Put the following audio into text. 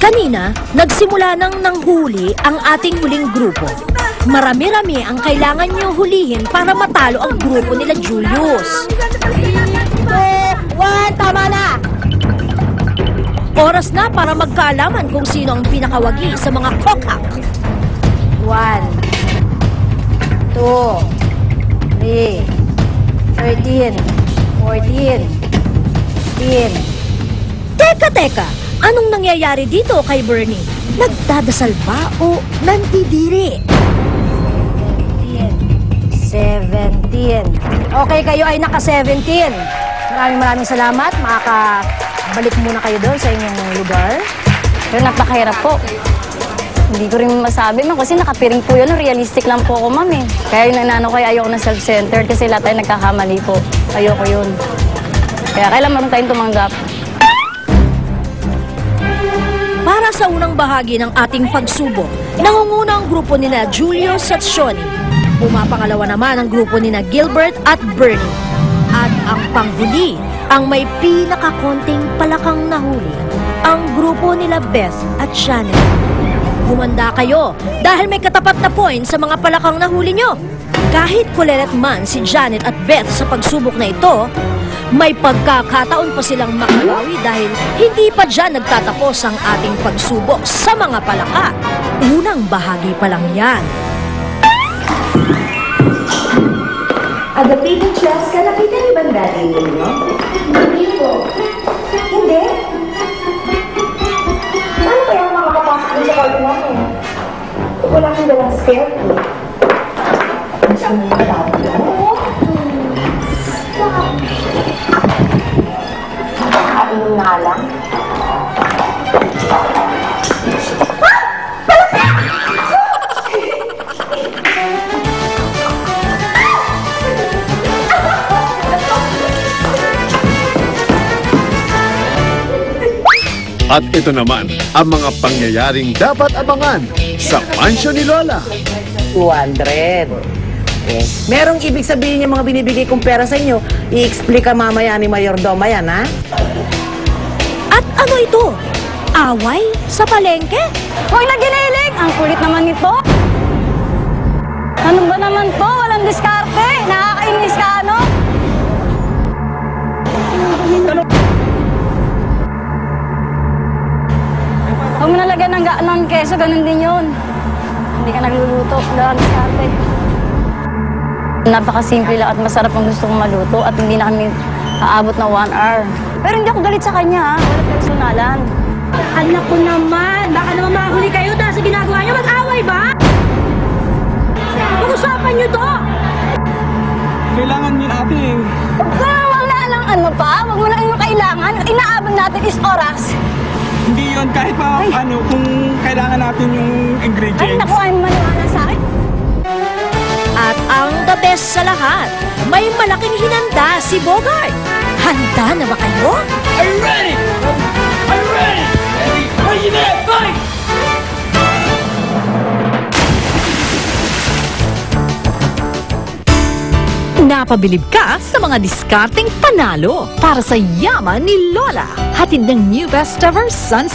Kanina, nagsimula nang nanghuli ang ating huling grupo. Marami-rami ang kailangan nyo hulihin para matalo ang grupo nila Julius. 2, 1, tama na! Oras na para magkaalaman kung sino ang pinakawagi sa mga kokak. 1, 2, 3, 13, 14, 15. Teka, anong nangyayari dito kay Bernie? Nagdadasal ba o nandidiri? 17. Okay, kayo ay naka-17. Maraming salamat. Makakabalik muna kayo doon sa inyong lugar. Pero napakahirap po. Hindi ko rin masabi, ma'am, kasi nakapiring po yun. Realistic lang po ako, ma'am, eh. Kaya yung nanano ko, ayoko na self-centered kasi lahat tayo nagkakamali po. Ayoko yun. Kaya kailangan marunong tayong tumanggap. Para sa unang bahagi ng ating pagsubok, nangunguna ang grupo nina Julius at Shoni. Pumapangalawa naman ang grupo nina Gilbert at Bernie. At ang panghuli, ang may pinakakonting palakang nahuli, ang grupo nila Beth at Shannon. Humanda kayo dahil may katapat na point sa mga palakang nahuli nyo. Kahit kulelet man si Janet at Beth sa pagsubok na ito, may pagkakataon pa silang makabawi dahil hindi pa dyan nagtatapos ang ating pagsubok sa mga palaka. Unang bahagi pa lang yan. Agapitong Cheska, nakita niyo ba ang dati ninyo? Hindi po. Hindi? Paano kaya makakapasok din sa kwarto namin? Wala kang dalang spare key. Gusto mo yung dati mo? Nakakainom na lang. At ito naman ang mga pangyayaring dapat abangan sa pansyon ni Lola. 200. Yes. Merong ibig sabihin yung mga binibigay kong pera sa inyo. I-explica mamaya ni Mayordoma yan, ha? At ano ito? Away sa palengke? Huwag na giniling! Ang kulit naman nito. Ano ba naman to? Walang diskarte. Nakakainis ka, ano? Huwag mo nalagyan ng keso, ganun din yun. Hindi ka nagluluto, wala kang diskarte. Napakasimple lang at masarap ang gusto kong maluto at hindi na kami aabot na 1 hour. Pero hindi ako galit sa kanya, wala personalan. Anak ko naman! Baka naman mahuli kayo dahil sa ginagawa niyo. Mag-away ba? Pag-usapan niyo to! Kailangan niyo natin. Wag na lang ano pa, wag mo na yung kailangan. Inaabot natin is oras. Hindi yun, kahit pa ano, kung kailangan natin yung ingredients. Ay, naku, ay maniwala sa akin. At ang the best sa lahat, may malaking hinanda si Bogart. Handa na ba kayo? Are you ready? Are you ready? Ready? Are you there? Fight! Napabilib ka sa mga diskarteng panalo para sa yaman ni Lola. Hatid ng new best ever Sun